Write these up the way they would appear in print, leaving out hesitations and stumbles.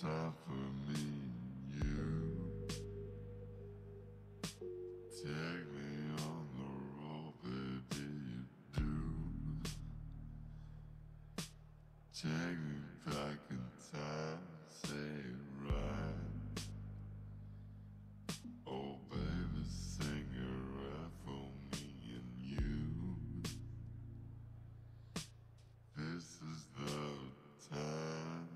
time for me and you. Take me on the road, baby, you do. Take me back in time, say it right. Oh baby, sing it right for me and you. This is the time,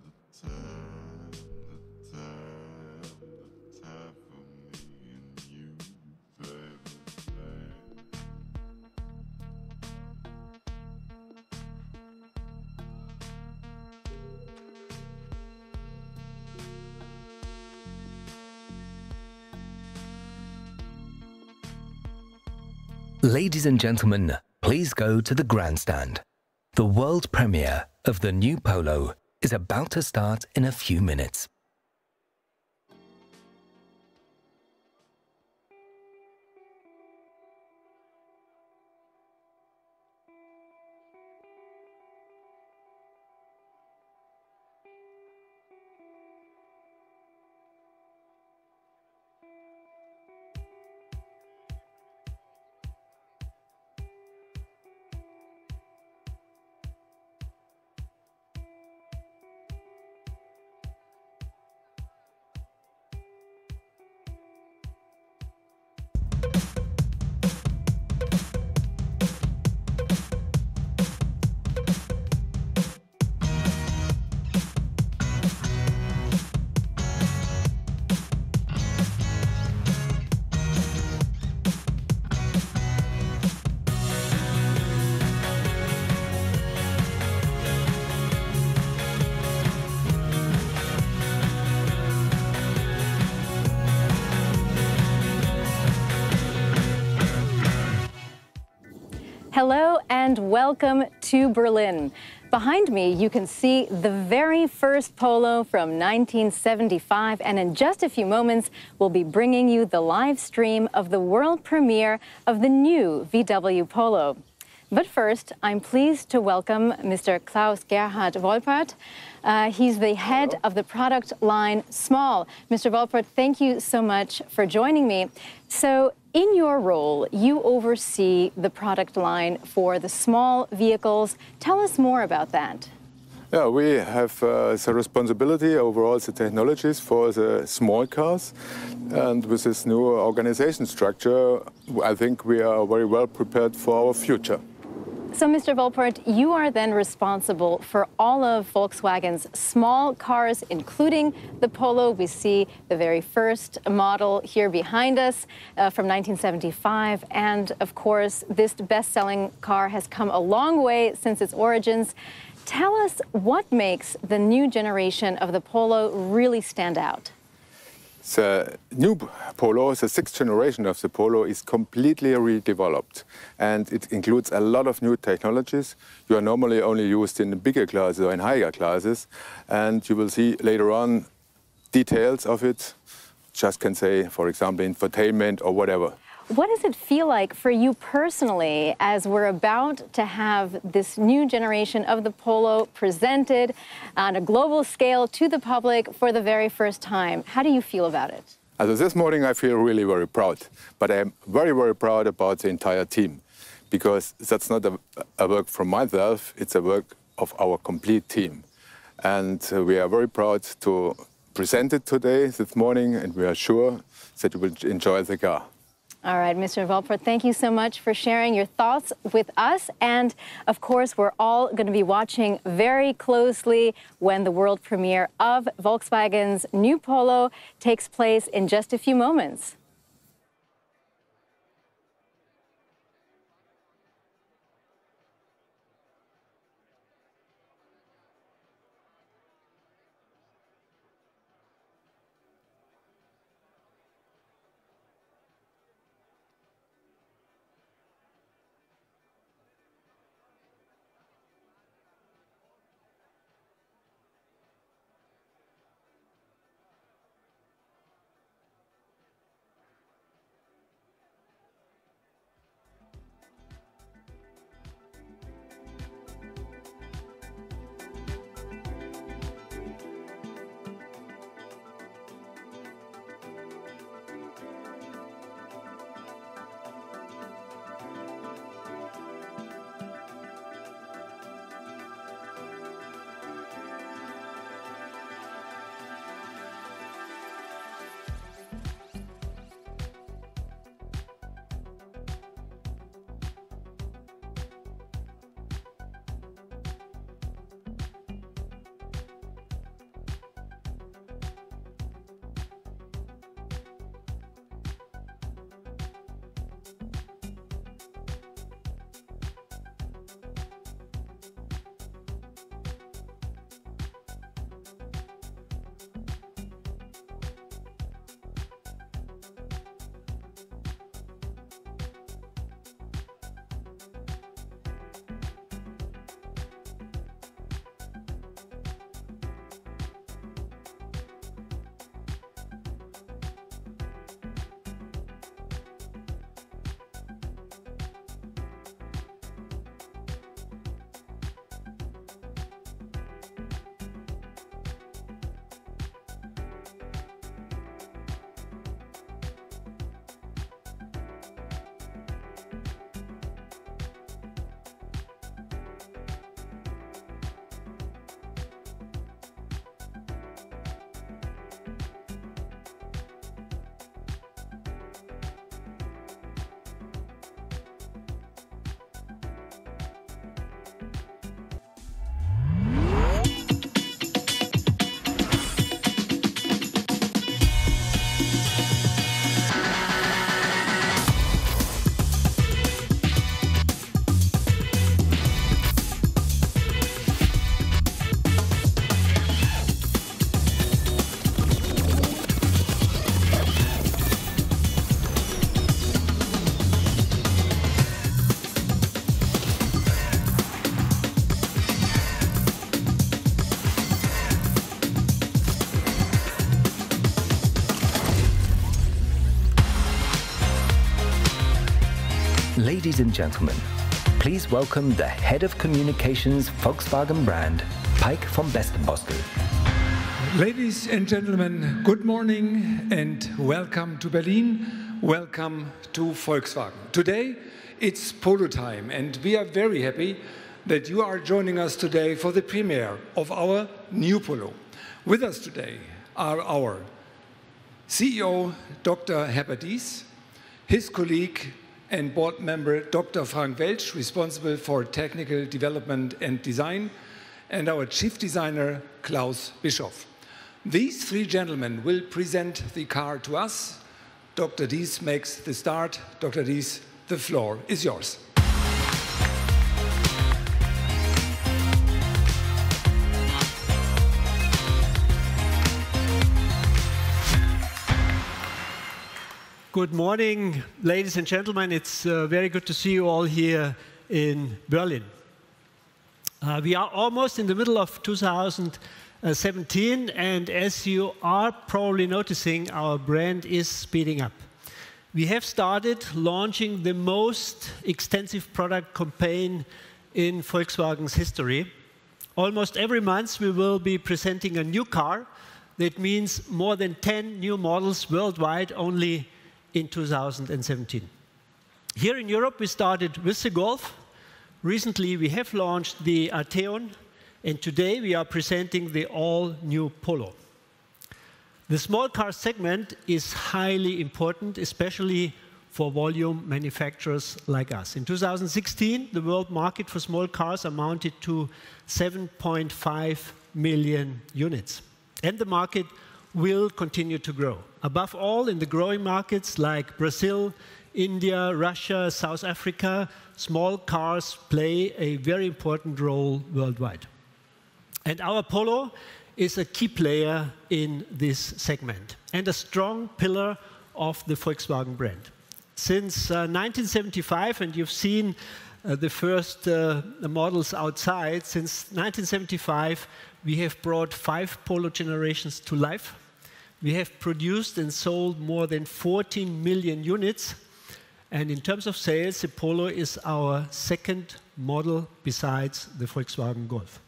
the time, the time, the time for me and you, baby, baby. Ladies and gentlemen, please go to the grandstand. The world premiere of the new Polo is about to start in a few minutes. Hello and welcome to Berlin. Behind me, you can see the very first Polo from 1975, and in just a few moments, we'll be bringing you the live stream of the world premiere of the new VW Polo. But first, I'm pleased to welcome Mr. Klaus Gerhard Wolpert. He's the head of the product line Small. Mr. Wolpert, thank you so much for joining me. So, in your role, you oversee the product line for the small vehicles. Tell us more about that. Yeah, we have the responsibility over all the technologies for the small cars. And with this new organization structure, I think we are very well prepared for our future. So, Mr. Wolpert, you are then responsible for all of Volkswagen's small cars, including the Polo. We see the very first model here behind us from 1975. And, of course, this best-selling car has come a long way since its origins. Tell us what makes the new generation of the Polo really stand out. The new Polo, the sixth generation of the Polo, is completely redeveloped, and it includes a lot of new technologies. You are normally only used in bigger classes or in higher classes, and you will see later on details of it. Just can say, for example, infotainment or whatever. What does it feel like for you personally as we're about to have this new generation of the Polo presented on a global scale to the public for the very first time? How do you feel about it? This morning I feel really very proud, but I'm very, very proud about the entire team, because that's not a work from myself, it's a work of our complete team. And we are very proud to present it today, this morning, and we are sure that you will enjoy the car. All right, Mr. Wolpert, thank you so much for sharing your thoughts with us. And, of course, we're all going to be watching very closely when the world premiere of Volkswagen's new Polo takes place in just a few moments. Ladies and gentlemen, please welcome the Head of Communications Volkswagen brand, Pike von Bestenbostel. Ladies and gentlemen, good morning and welcome to Berlin. Welcome to Volkswagen. Today it's Polo time and we are very happy that you are joining us today for the premiere of our new Polo. With us today are our CEO, Dr. Herbert Diess, his colleague and board member, Dr. Frank Welsch, responsible for technical development and design, and our chief designer, Klaus Bischoff. These three gentlemen will present the car to us. Dr. Diess makes the start. Dr. Diess, the floor is yours. Good morning, ladies and gentlemen. It's very good to see you all here in Berlin. We are almost in the middle of 2017, and as you are probably noticing, our brand is speeding up. We have started launching the most extensive product campaign in Volkswagen's history. Almost every month we will be presenting a new car. That means more than 10 new models worldwide only in 2017. Here in Europe, we started with the Golf. Recently, we have launched the Arteon, and today we are presenting the all-new Polo. The small car segment is highly important, especially for volume manufacturers like us. In 2016, the world market for small cars amounted to 7.5 million units, and the market will continue to grow. Above all, in the growing markets like Brazil, India, Russia, South Africa, small cars play a very important role worldwide. And our Polo is a key player in this segment and a strong pillar of the Volkswagen brand. Since 1975, and you've seen the first models outside, since 1975, we have brought 5 Polo generations to life. We have produced and sold more than 14 million units. And in terms of sales, the Polo is our second model besides the Volkswagen Golf.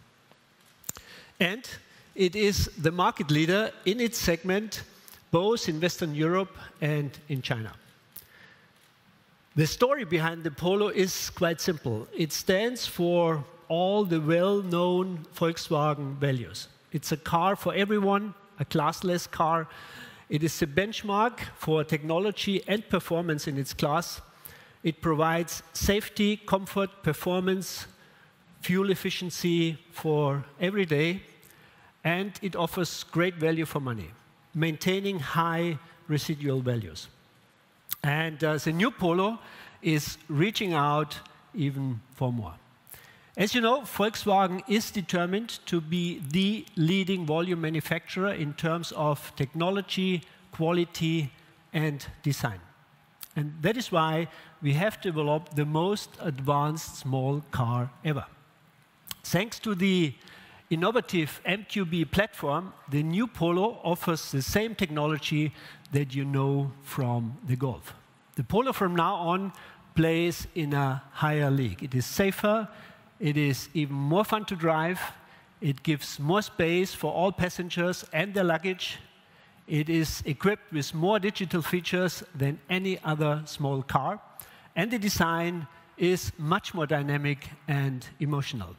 And it is the market leader in its segment, both in Western Europe and in China. The story behind the Polo is quite simple. It stands for all the well-known Volkswagen values. It's a car for everyone, a classless car. It is a benchmark for technology and performance in its class. It provides safety, comfort, performance, fuel efficiency for every day, and it offers great value for money, maintaining high residual values. And the new Polo is reaching out even for more. As you know, Volkswagen is determined to be the leading volume manufacturer in terms of technology, quality, and design. And that is why we have developed the most advanced small car ever. Thanks to the innovative MQB platform, the new Polo offers the same technology that you know from the Golf. The Polo from now on plays in a higher league. It is safer. It is even more fun to drive. It gives more space for all passengers and their luggage. It is equipped with more digital features than any other small car. And the design is much more dynamic and emotional.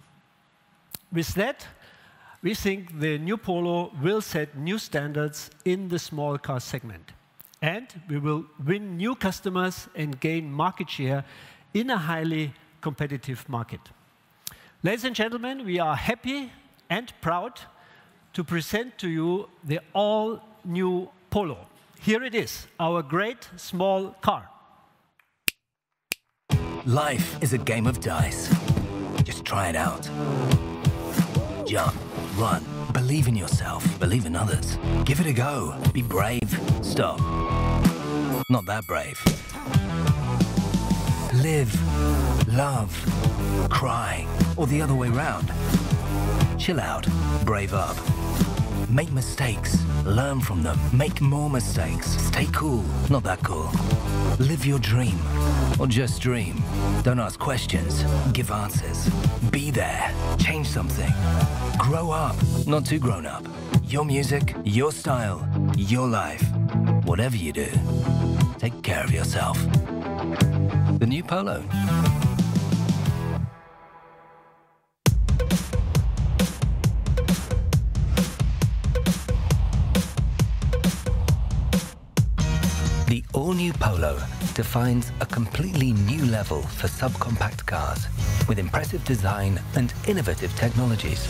With that, we think the new Polo will set new standards in the small car segment. And we will win new customers and gain market share in a highly competitive market. Ladies and gentlemen, we are happy and proud to present to you the all-new Polo. Here it is, our great small car. Life is a game of dice. Just try it out. Jump, run, believe in yourself, believe in others. Give it a go. Be brave. Stop. Not that brave. Live, love, cry, or the other way round. Chill out, brave up. Make mistakes, learn from them, make more mistakes. Stay cool, not that cool. Live your dream. or just dream? Don't ask questions, give answers. Be there, change something. Grow up, not too grown up. Your music, your style, your life. Whatever you do, take care of yourself. The new Polo. The all-new Polo defines a completely new level for subcompact cars with impressive design and innovative technologies.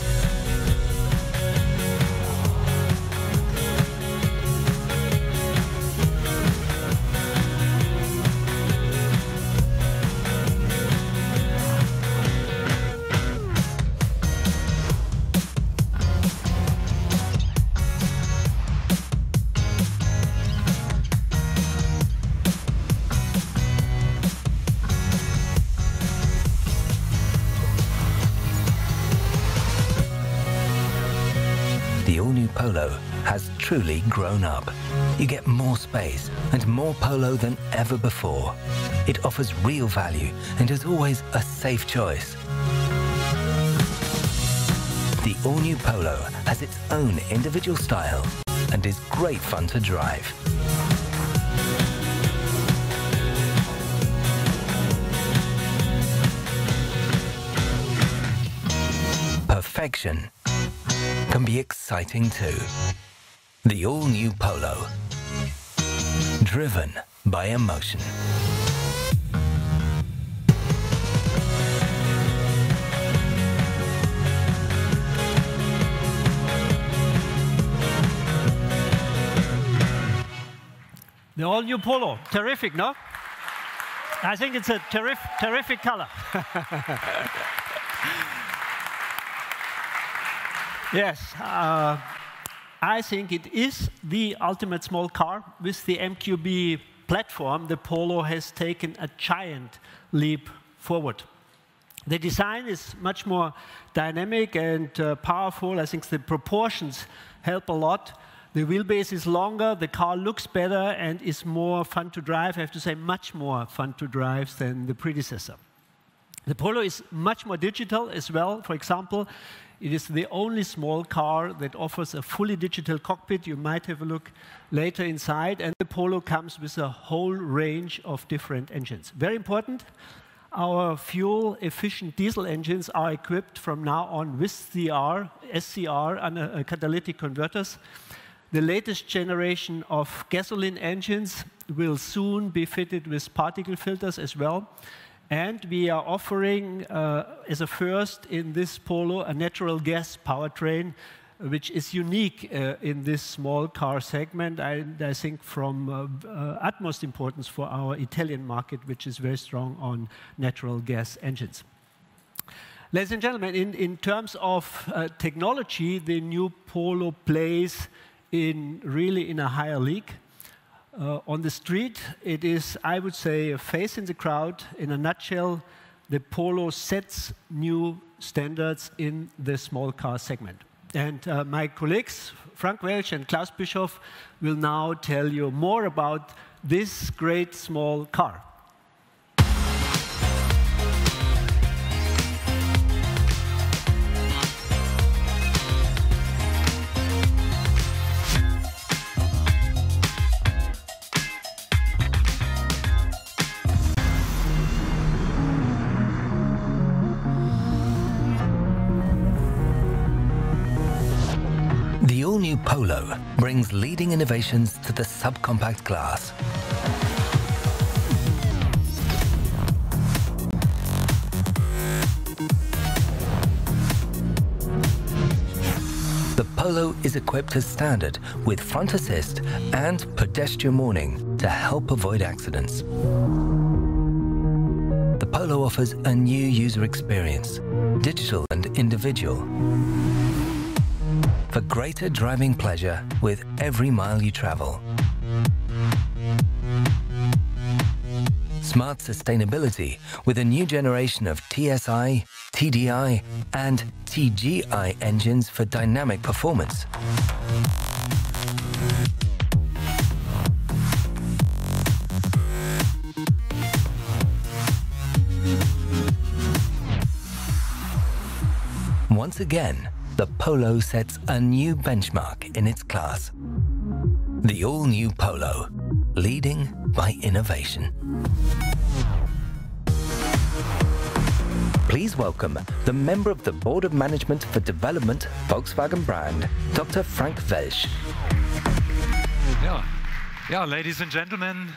The all-new Polo has truly grown up. You get more space and more Polo than ever before. It offers real value and is always a safe choice. The all-new Polo has its own individual style and is great fun to drive. Perfection can be exciting too. The all-new Polo, driven by emotion. The all-new Polo, terrific, no? I think it's a terrific color. Yes, I think it is the ultimate small car. With the MQB platform, the Polo has taken a giant leap forward. The design is much more dynamic and powerful. I think the proportions help a lot. The wheelbase is longer, the car looks better and is more fun to drive. I have to say, much more fun to drive than the predecessor. The Polo is much more digital as well. For example, it is the only small car that offers a fully digital cockpit. You might have a look later inside. And the Polo comes with a whole range of different engines. Very important, our fuel-efficient diesel engines are equipped from now on with SCR, and catalytic converters. The latest generation of gasoline engines will soon be fitted with particle filters as well. And we are offering, as a first in this Polo, a natural gas powertrain, which is unique in this small car segment, and I think from utmost importance for our Italian market, which is very strong on natural gas engines. Ladies and gentlemen, in terms of technology, the new Polo plays really in a higher league. On the street, it is, I would say, a face in the crowd. In a nutshell, the Polo sets new standards in the small car segment. And my colleagues, Frank Welch and Klaus Bischoff, will now tell you more about this great small car. The all-new Polo brings leading innovations to the subcompact class. The Polo is equipped as standard with front assist and pedestrian warning to help avoid accidents. The Polo offers a new user experience, digital and individual, for greater driving pleasure with every mile you travel. Smart sustainability with a new generation of TSI, TDI and TGI engines for dynamic performance. once again, the Polo sets a new benchmark in its class. The all-new Polo, leading by innovation. Please welcome the member of the Board of Management for Development, Volkswagen brand, Dr. Frank Welsch. Yeah, ladies and gentlemen,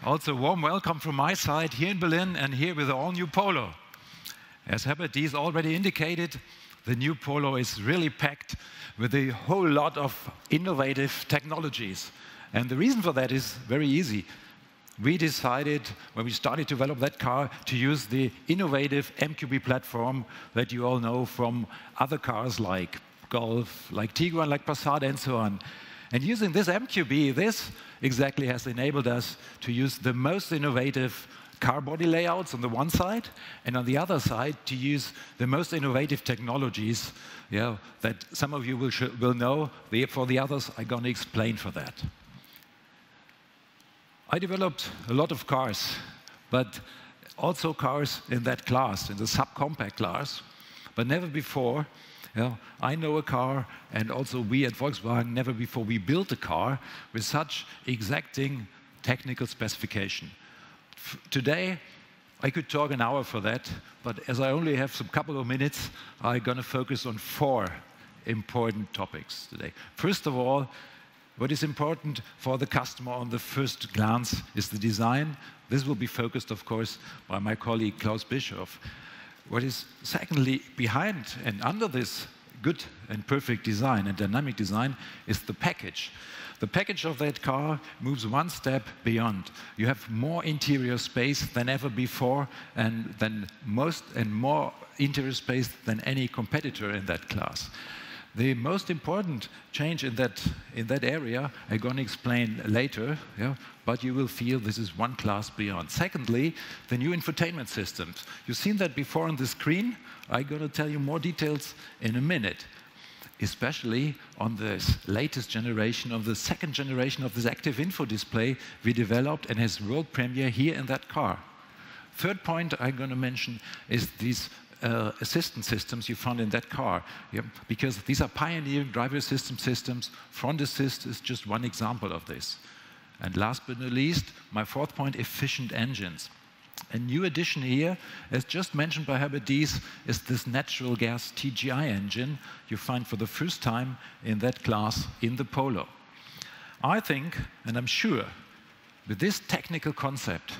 also warm welcome from my side here in Berlin and here with the all-new Polo. As Herbert Dies already indicated, the new Polo is really packed with a whole lot of innovative technologies. And the reason for that is very easy. We decided, when we started to develop that car, to use the innovative MQB platform that you all know from other cars like Golf, like Tiguan, like Passat, and so on. And using this MQB, this exactly has enabled us to use the most innovative car body layouts on the one side, and on the other side, to use the most innovative technologies that some of you will know. For the others, I'm going to explain for that. I developed a lot of cars, but also cars in that class, in the subcompact class. But never before, I know a car, and also we at Volkswagen, never before we built a car with such exacting technical specification. Today, I could talk an hour for that, but as I only have some couple of minutes, I'm going to focus on 4 important topics today. First of all, what is important for the customer on the first glance is the design. This will be focused, of course, by my colleague Klaus Bischoff. What is secondly behind and under this good and perfect design and dynamic design is the package. The package of that car moves one step beyond. You have more interior space than ever before, and more interior space than any competitor in that class. The most important change in that area, I'm going to explain later, but you will feel this is one class beyond. Secondly, the new infotainment systems. You've seen that before on the screen. I'm going to tell you more details in a minute, especially on this latest generation, of the second generation of this active info display we developed and has world premiere here in that car. Third point I'm going to mention is these assistance systems you found in that car, because these are pioneering driver assistance systems. Front assist is just one example of this. And last but not least, my 4th point, efficient engines. A new addition here, as just mentioned by Herbert Dies, is this natural gas TGI engine you find for the first time in that class in the Polo. I think, and I'm sure, with this technical concept,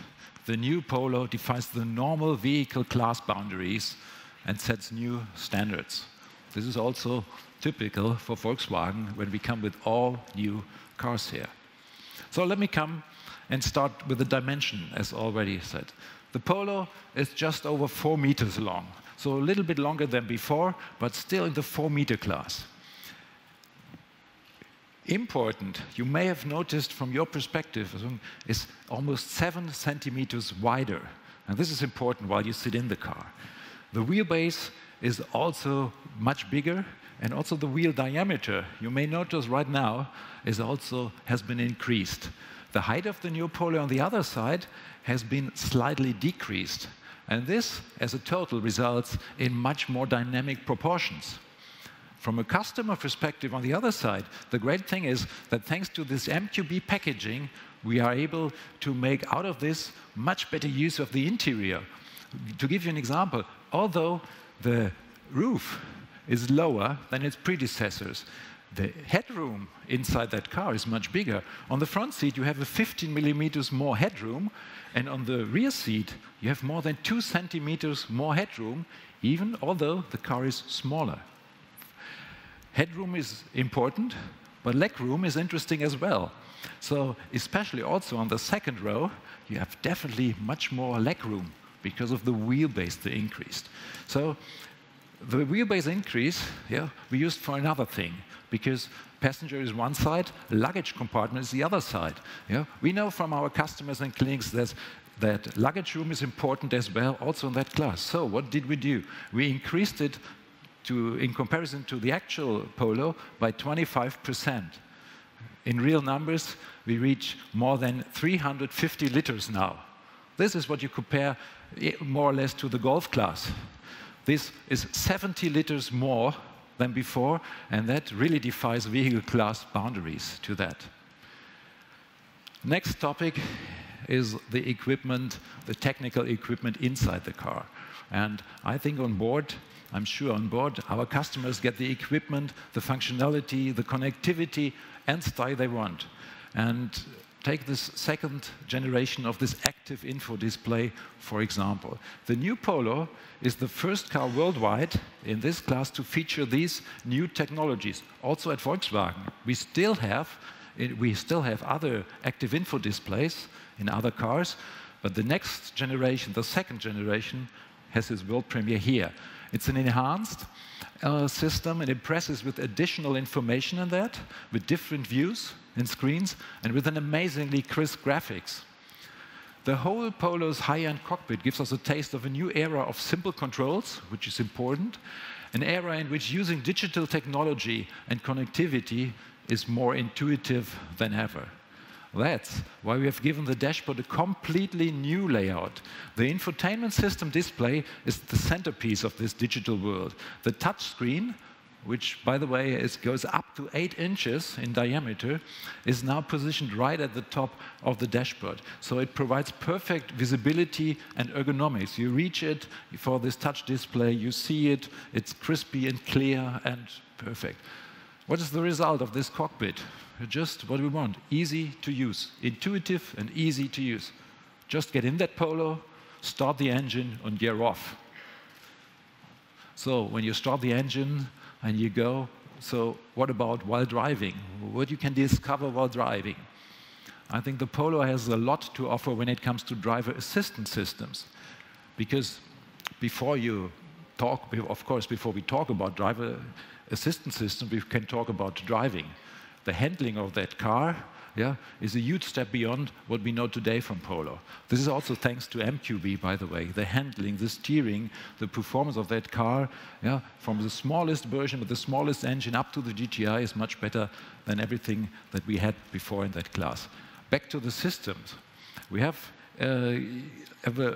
the new Polo defies the normal vehicle class boundaries and sets new standards. This is also typical for Volkswagen when we come with all new cars here. So let me come and start with the dimension, as already said. The Polo is just over 4 meters long, so a little bit longer than before, but still in the 4-meter class. Important, you may have noticed from your perspective, is almost 7 centimeters wider. And this is important while you sit in the car. The wheelbase is also much bigger, and also the wheel diameter, you may notice right now, has been increased. The height of the new Polo on the other side has been slightly decreased. And this, as a total, results in much more dynamic proportions. From a customer perspective on the other side, the great thing is that thanks to this MQB packaging, we are able to make out of this much better use of the interior. To give you an example, although the roof is lower than its predecessors, the headroom inside that car is much bigger. On the front seat, you have a 15 millimeters more headroom, and on the rear seat, you have more than 2 centimeters more headroom, even although the car is smaller. Headroom is important, but legroom is interesting as well. So especially also on the second row, you have definitely much more legroom because of the wheelbase that increased. So the wheelbase increase, we used for another thing, because passenger is one side, luggage compartment is the other side. We know from our customers and clinics that luggage room is important as well, also in that class. So what did we do? We increased it in comparison to the actual Polo by 25%. In real numbers, we reach more than 350 liters now. This is what you compare more or less to the Golf class. This is 70 liters more than before, and that really defies vehicle class boundaries to that. Next topic is the equipment, the technical equipment inside the car. And I think on board, I'm sure on board, our customers get the equipment, the functionality, the connectivity, and style they want. And take this second generation of this active info display, for example. The new Polo is the first car worldwide in this class to feature these new technologies. Also at Volkswagen, we still have other active info displays in other cars, but the next generation, the second generation, has its world premiere here. It's an enhanced system, and it presses with additional information in that, with different views and screens, and with an amazingly crisp graphics. The whole Polo's high-end cockpit gives us a taste of a new era of simple controls, which is important, an era in which using digital technology and connectivity is more intuitive than ever. That's why we have given the dashboard a completely new layout. The infotainment system display is the centerpiece of this digital world. The touch screen, which, by the way, goes up to 8 inches in diameter, is now positioned right at the top of the dashboard. So it provides perfect visibility and ergonomics. You reach it for this touch display, you see it, it's crispy and clear and perfect. What is the result of this cockpit? Just what we want, easy to use, intuitive and easy to use. Just get in that Polo, start the engine, and you're off. So when you start the engine and you go, so what about while driving? What you can discover while driving? I think the Polo has a lot to offer when it comes to driver assistance systems. Because before we talk about driver assistance systems, we can talk about driving. The handling of that car is a huge step beyond what we know today from Polo. This is also thanks to MQB, by the way. The handling, the steering, the performance of that car, from the smallest version with the smallest engine up to the GTI is much better than everything that we had before in that class. Back to the systems. We have a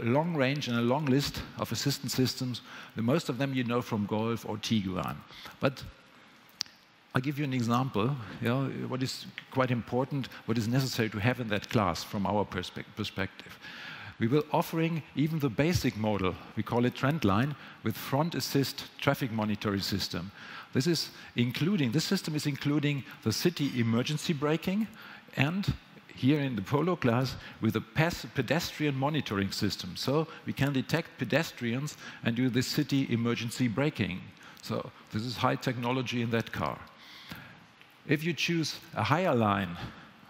long range and a long list of assistance systems. Most of them you know from Golf or Tiguan. But I'll give you an example, what is quite important, what is necessary to have in that class from our perspective. We will offering even the basic model, we call it Trendline, with front assist traffic monitoring system. This system is including the city emergency braking, and here in the Polo class with a pedestrian monitoring system. So we can detect pedestrians and do the city emergency braking. So this is high technology in that car. If you choose a higher line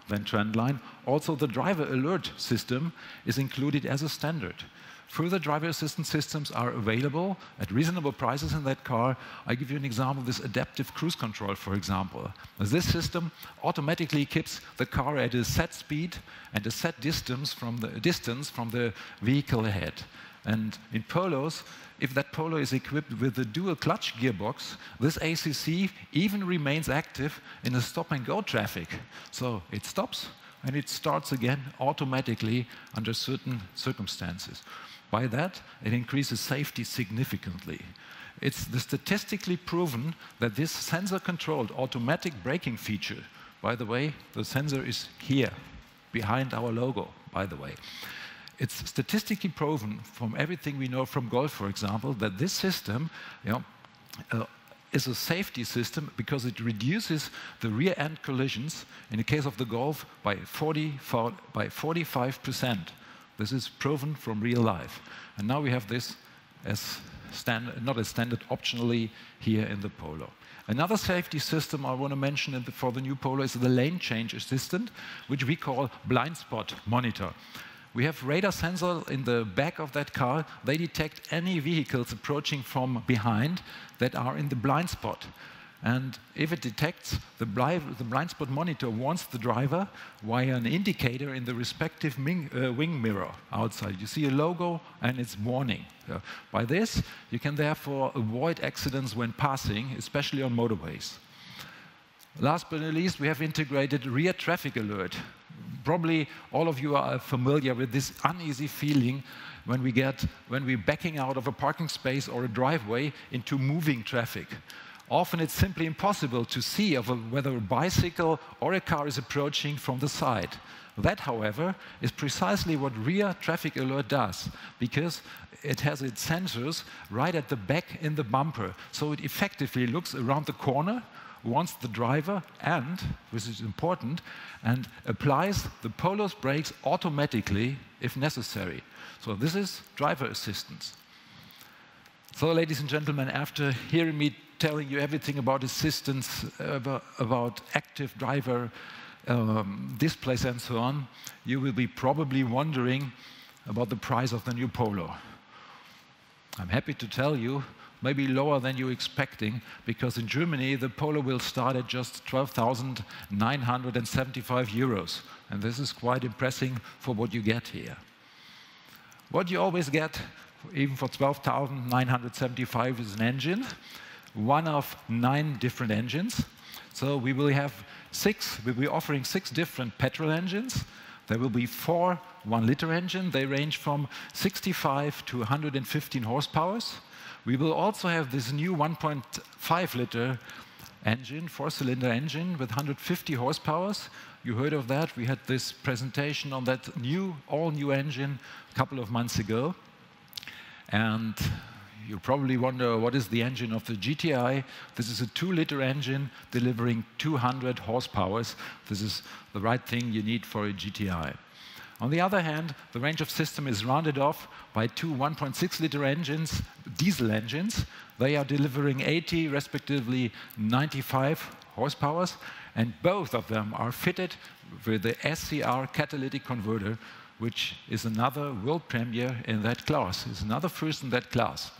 than Trendline, also the driver alert system is included as a standard. Further driver assistance systems are available at reasonable prices in that car. I give you an example, this adaptive cruise control, for example. This system automatically keeps the car at a set speed and a set distance from the vehicle ahead. And in Polos, if that Polo is equipped with a dual clutch gearbox, this ACC even remains active in a stop-and-go traffic. So it stops and it starts again automatically under certain circumstances. By that, it increases safety significantly. It's statistically proven that this sensor-controlled automatic braking feature, by the way, the sensor is here, behind our logo, by the way. It's statistically proven from everything we know from Golf, for example, that this system is a safety system because it reduces the rear-end collisions, in the case of the Golf, by 45%. This is proven from real life. And now we have this as not as standard, optionally here in the Polo. Another safety system I want to mention for the new Polo is the lane change assistant, which we call blind spot monitor. We have radar sensors in the back of that car. They detect any vehicles approaching from behind that are in the blind spot. And if it detects, the blind spot monitor warns the driver via an indicator in the respective wing mirror outside. You see a logo and it's warning. By this, you can therefore avoid accidents when passing, especially on motorways. Last but not least, we have integrated rear traffic alert. probably all of you are familiar with this uneasy feeling when we're backing out of a parking space or a driveway into moving traffic. Often it's simply impossible to see whether a bicycle or a car is approaching from the side. That, however, is precisely what rear traffic alert does, because it has its sensors right at the back in the bumper. So it effectively looks around the corner, warns the driver, and, which is important, and applies the Polo's brakes automatically if necessary. So this is driver assistance. So, ladies and gentlemen, after hearing me telling you everything about assistance, about active driver displays and so on, you will be probably wondering about the price of the new Polo. I'm happy to tell you, maybe lower than you're expecting, because in Germany the Polo will start at just 12,975 euros. And this is quite impressive for what you get here. What you always get, even for 12,975, is an engine, one of 9 different engines. So we will have we'll be offering 6 different petrol engines. There will be 4 1-liter engines. They range from 65 to 115 horsepower. We will also have this new 1.5-liter engine, 4-cylinder engine with 150 horsepower. You heard of that. We had this presentation on that all-new engine a couple of months ago. And you probably wonder, what is the engine of the GTI? This is a 2-liter engine delivering 200 horsepower. This is the right thing you need for a GTI. On the other hand, the range of system is rounded off by 2 1.6-liter engines, diesel engines. They are delivering 80, respectively 95 horsepower, and both of them are fitted with the SCR catalytic converter, which is another world premiere in that class. It's another first in that class.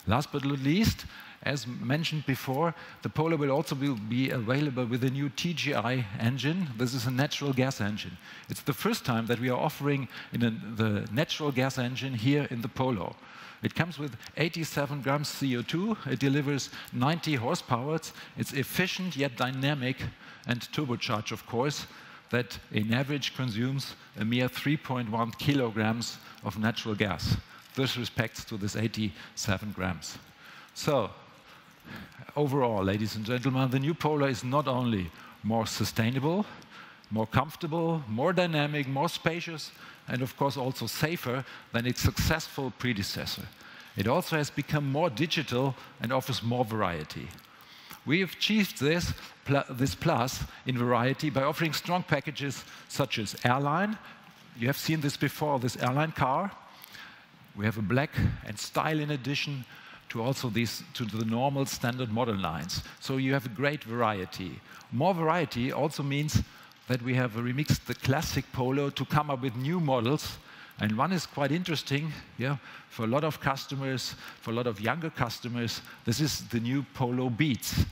Last but not least, as mentioned before, the Polo will also be available with a new TGI engine. This is a natural gas engine. It's the first time that we are offering the natural gas engine here in the Polo. It comes with 87 grams CO2. It delivers 90 horsepower. It's efficient yet dynamic and turbocharged, of course, that in average consumes a mere 3.1 kilograms of natural gas. This respects to this 87 grams. So, overall, ladies and gentlemen, the new Polo is not only more sustainable, more comfortable, more dynamic, more spacious, and of course also safer than its successful predecessor. It also has become more digital and offers more variety. We have achieved this plus in variety by offering strong packages such as Airline. You have seen this before, this Airline car. We have a black and styling edition to also to the normal standard model lines. So you have a great variety. More variety also means that we have remixed the classic Polo to come up with new models. And one is quite interesting, for a lot of customers, for a lot of younger customers. This is the new Polo Beats.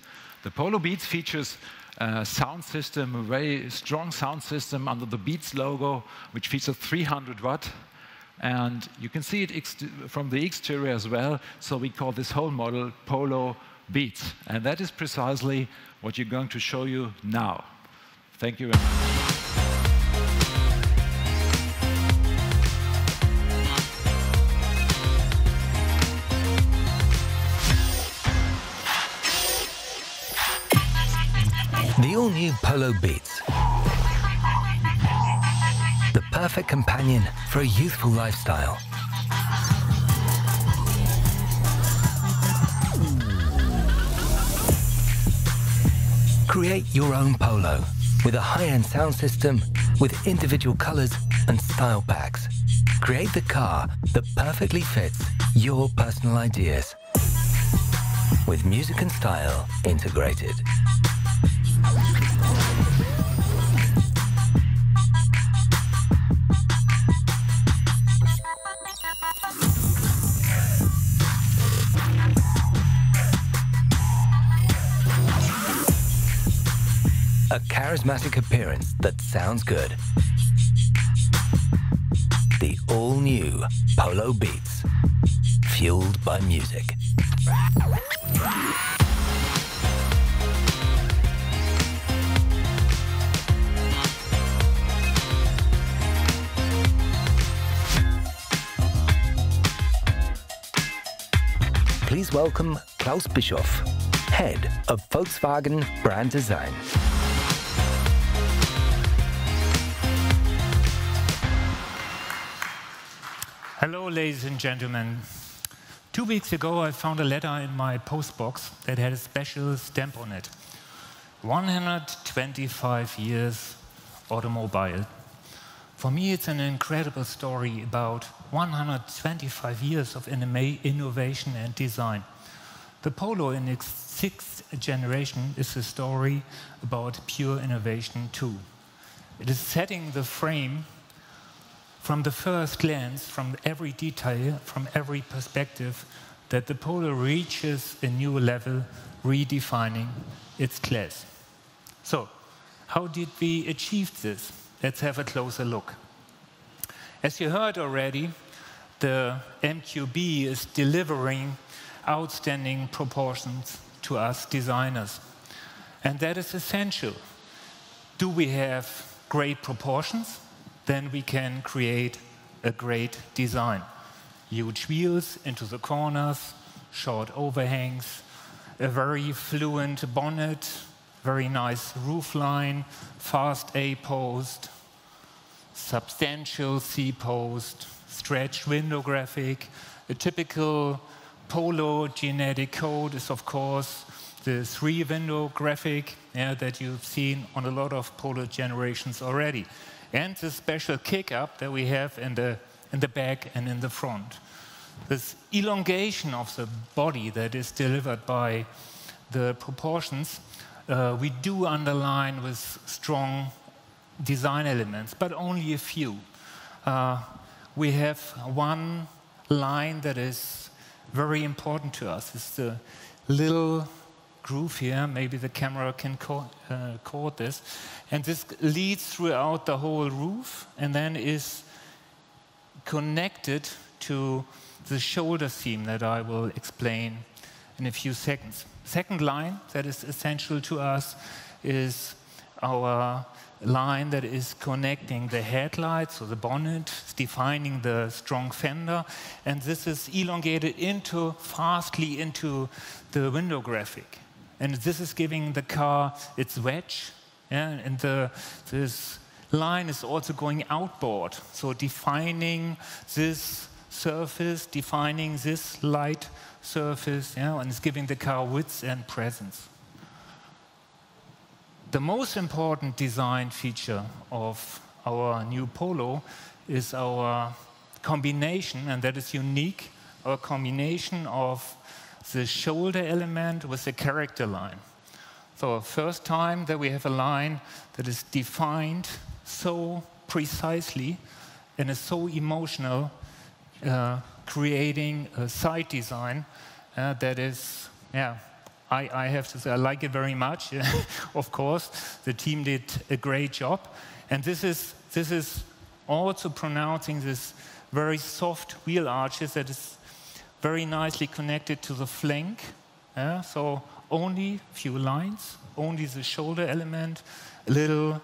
The Polo Beats features a sound system, a very strong sound system under the Beats logo, which features 300 watt. And you can see it from the exterior as well. So we call this whole model Polo Beats. And that is precisely what you're going to show you now. Thank you very much. The all-new Polo Beats. The perfect companion for a youthful lifestyle. Create your own Polo with a high-end sound system with individual colors and style packs. Create the car that perfectly fits your personal ideas with music and style integrated. A charismatic appearance that sounds good. The all-new Polo Beats, fueled by music. please welcome Klaus Bischoff, Head of Volkswagen Brand Design. Hello, ladies and gentlemen. 2 weeks ago, I found a letter in my postbox that had a special stamp on it. 125 years automobile. For me, it's an incredible story about 125 years of innovation and design. The Polo in its 6th generation is a story about pure innovation too. It is setting the frame from the first glance, from every detail, from every perspective, that the Polo reaches a new level, redefining its class. So, how did we achieve this? Let's have a closer look. As you heard already, the MQB is delivering outstanding proportions to us designers. And that is essential. Do we have great proportions? Then we can create a great design. Huge wheels into the corners, short overhangs, a very fluent bonnet, very nice roofline, fast A-post, substantial C-post, stretched window graphic. A typical Polo genetic code is, of course, the 3-window graphic that you've seen on a lot of Polo generations already. And the special kick-up that we have in the back and in the front. This elongation of the body that is delivered by the proportions, we do underline with strong design elements, but only a few. We have one line that is very important to us. It's the little groove here. Maybe the camera can caught this. And this leads throughout the whole roof and then is connected to the shoulder seam that I will explain in a few seconds. Second line that is essential to us is our line that is connecting the headlights or the bonnet, defining the strong fender, and this is elongated fastly into the window graphic. And this is giving the car its wedge, and this line is also going outboard, so defining this surface, defining this light surface, and it's giving the car width and presence. The most important design feature of our new Polo is our combination, and that is unique, our combination of the shoulder element with the character line. So first time that we have a line that is defined so precisely and is so emotional, creating a side design that is, I have to say, I like it very much. Of course, the team did a great job. And this is also pronouncing this very soft wheel arches that is very nicely connected to the flank. So only few lines, only the shoulder element, a little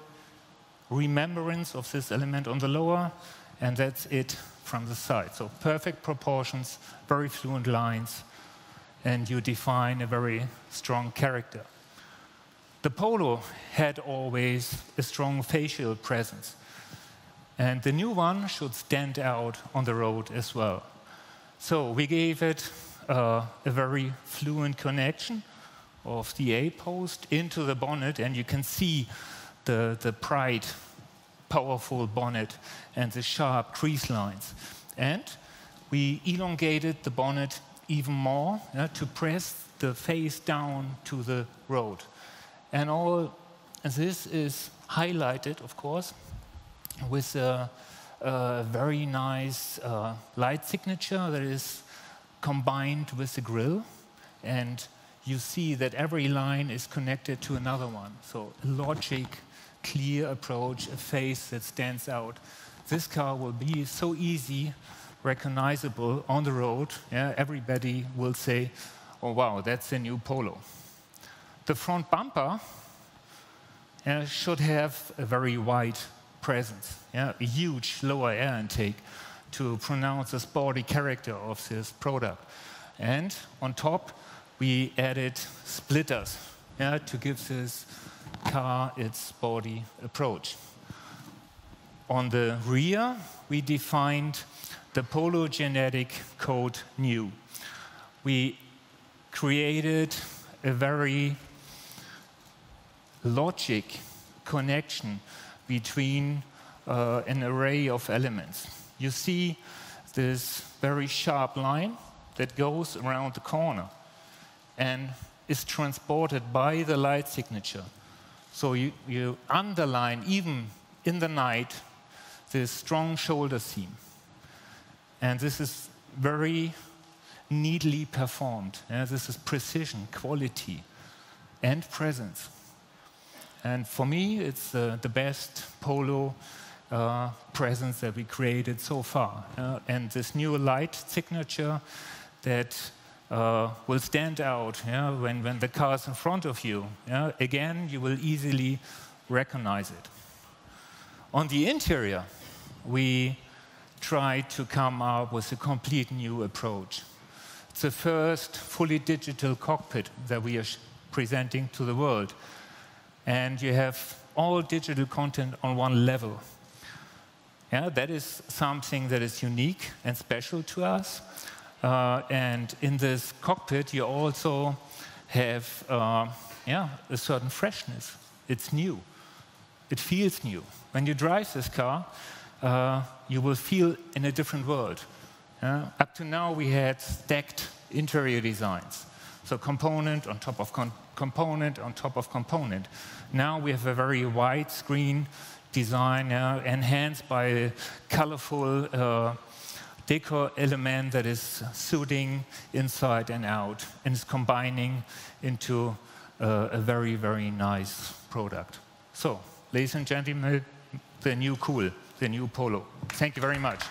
remembrance of this element on the lower, and that's it from the side. So perfect proportions, very fluent lines, and you define a very strong character. The Polo had always a strong facial presence, and the new one should stand out on the road as well. So we gave it a very fluent connection of the A-post into the bonnet, and you can see the bright, powerful bonnet and the sharp crease lines. And we elongated the bonnet even more to press the face down to the road. And all this is highlighted, of course, with a very nice light signature that is combined with the grille. And you see that every line is connected to another one. So a logic, clear approach, a face that stands out. This car will be so easy, recognizable on the road. Everybody will say, oh wow, that's a new Polo. The front bumper should have a very wide presence, a huge lower air intake to pronounce the sporty character of this product. And on top, we added splitters to give this car its sporty approach. On the rear, we defined the Polo genetic code new. We created a very logic connection between an array of elements. You see this very sharp line that goes around the corner and is transported by the light signature. So you underline, even in the night, this strong shoulder seam. And this is very neatly performed. This is precision, quality, and presence. And for me, it's the best Polo presence that we created so far. And this new light signature that will stand out when the car is in front of you. Again, you will easily recognize it. On the interior, we tried to come up with a complete new approach. It's the first fully digital cockpit that we are presenting to the world. And you have all digital content on one level. That is something that is unique and special to us. And in this cockpit, you also have a certain freshness. It's new. It feels new. When you drive this car, you will feel in a different world. Up to now, we had stacked interior designs. So component on top of component on top of component. Now we have a very widescreen design enhanced by a colorful decor element that is suiting inside and out and is combining into a very, very nice product. So, ladies and gentlemen, the new cool, the new Polo. Thank you very much.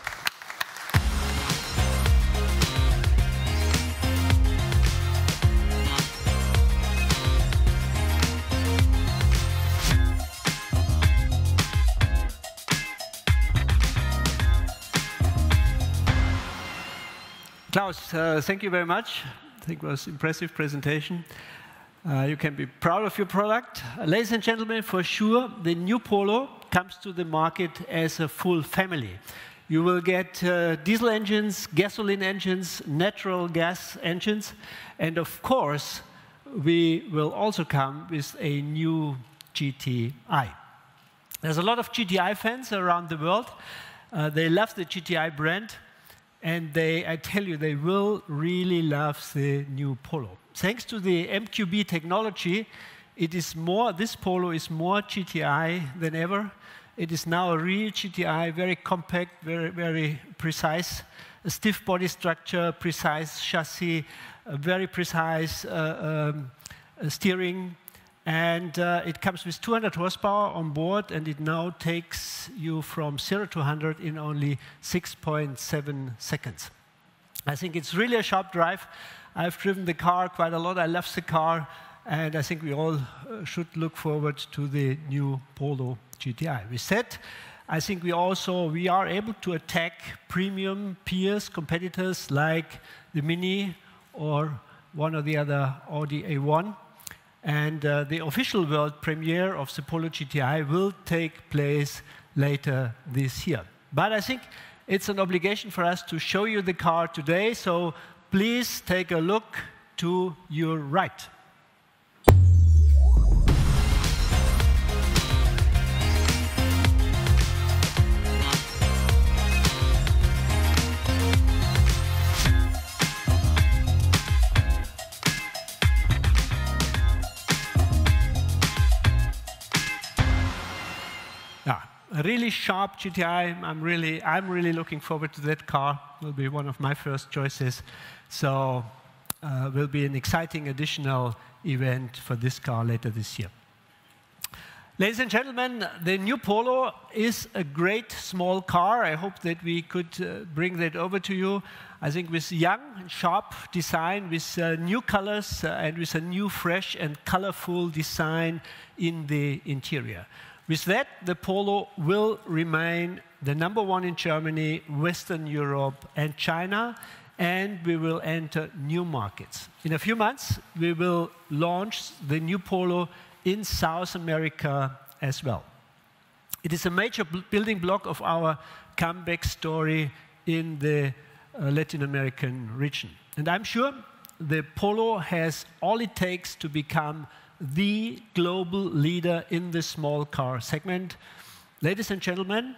Klaus, thank you very much. I think it was an impressive presentation. You can be proud of your product. Ladies and gentlemen, for sure, the new Polo comes to the market as a full family. You will get diesel engines, gasoline engines, natural gas engines, and of course, we will also come with a new GTI. There's a lot of GTI fans around the world. They love the GTI brand. And I tell you, they will really love the new Polo. Thanks to the MQB technology, this Polo is more GTI than ever. It is now a real GTI, very compact, very, very precise, a stiff body structure, precise chassis, a very precise steering. And it comes with 200 horsepower on board, and it now takes you from 0 to 100 in only 6.7 seconds. I think it's really a sharp drive. I've driven the car quite a lot. I love the car, and I think we all should look forward to the new Polo GTI. With that, I think we are able to attack premium peers, competitors like the Mini or one or the other Audi A1. And the official world premiere of the Polo GTI will take place later this year. But I think it's an obligation for us to show you the car today, so please take a look to your right. A really sharp GTI. I'm really looking forward to that car. It will be one of my first choices. So it will be an exciting additional event for this car later this year. Ladies and gentlemen, the new Polo is a great small car. I hope that we could bring that over to you. I think with young and sharp design, with new colors, and with a new fresh and colorful design in the interior. With that, the Polo will remain the #1 in Germany, Western Europe, and China. and we will enter new markets. In a few months, we will launch the new Polo in South America as well. It is a major building block of our comeback story in the Latin American region. And I'm sure the Polo has all it takes to become the global leader in the small car segment. Ladies and gentlemen,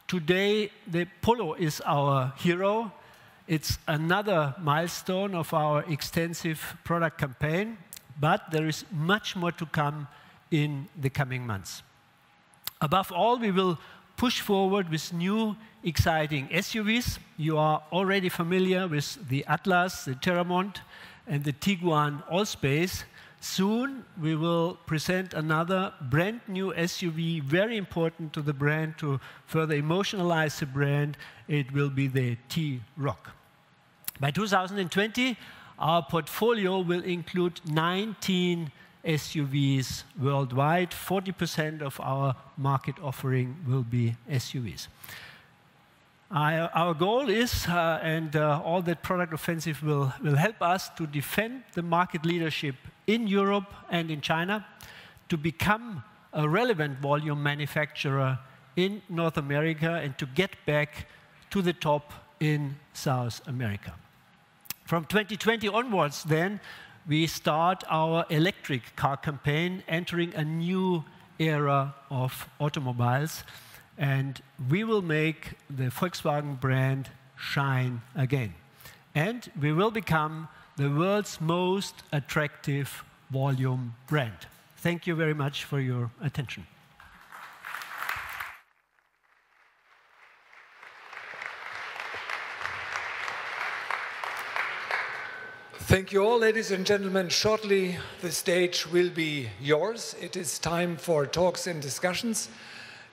today the Polo is our hero. It's another milestone of our extensive product campaign, but there is much more to come in the coming months. Above all, we will push forward with new, exciting SUVs. You are already familiar with the Atlas, the Terramont, and the Tiguan Allspace. Soon, we will present another brand new SUV, very important to the brand, to further emotionalize the brand. It will be the T-Roc. By 2020, our portfolio will include 19 SUVs worldwide. 40% of our market offering will be SUVs. Our goal is, and all that product offensive will help us to defend the market leadership in Europe and in China, to become a relevant volume manufacturer in North America, and to get back to the top in South America. From 2020 onwards, then, we start our electric car campaign, entering a new era of automobiles, and we will make the Volkswagen brand shine again. And we will become the world's most attractive volume brand. Thank you very much for your attention. Thank you all, ladies and gentlemen. Shortly, the stage will be yours. It is time for talks and discussions.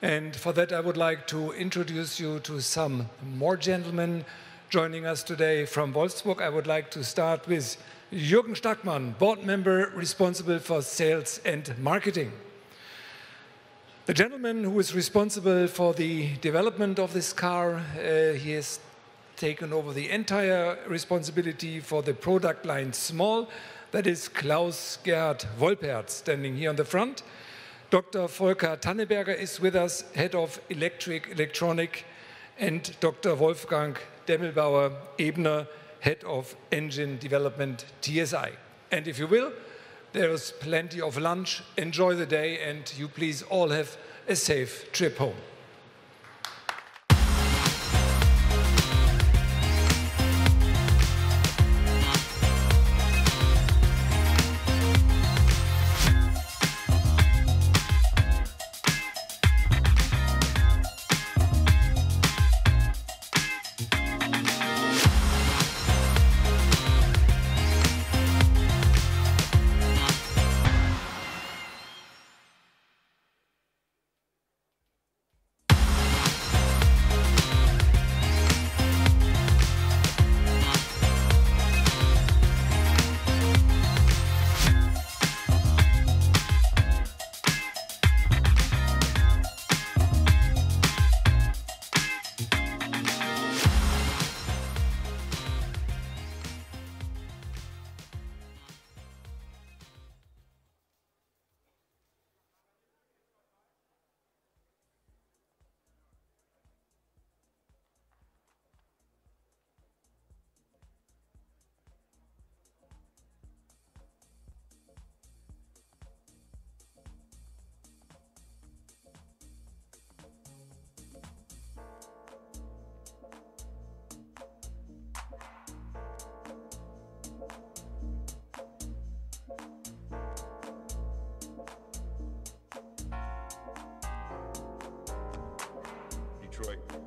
And for that, I would like to introduce you to some more gentlemen joining us today from Wolfsburg. I would like to start with Jürgen Stackmann, board member responsible for sales and marketing. The gentleman who is responsible for the development of this car, he has taken over the entire responsibility for the product line Small. That is Klaus-Gerhard Wolpert, standing here on the front. Dr. Volker Tanneberger is with us, head of electronic, and Dr. Wolfgang Demmelbauer-Ebner, head of engine development, TSI. And if you will, there is plenty of lunch. Enjoy the day, and you please all have a safe trip home. Detroit.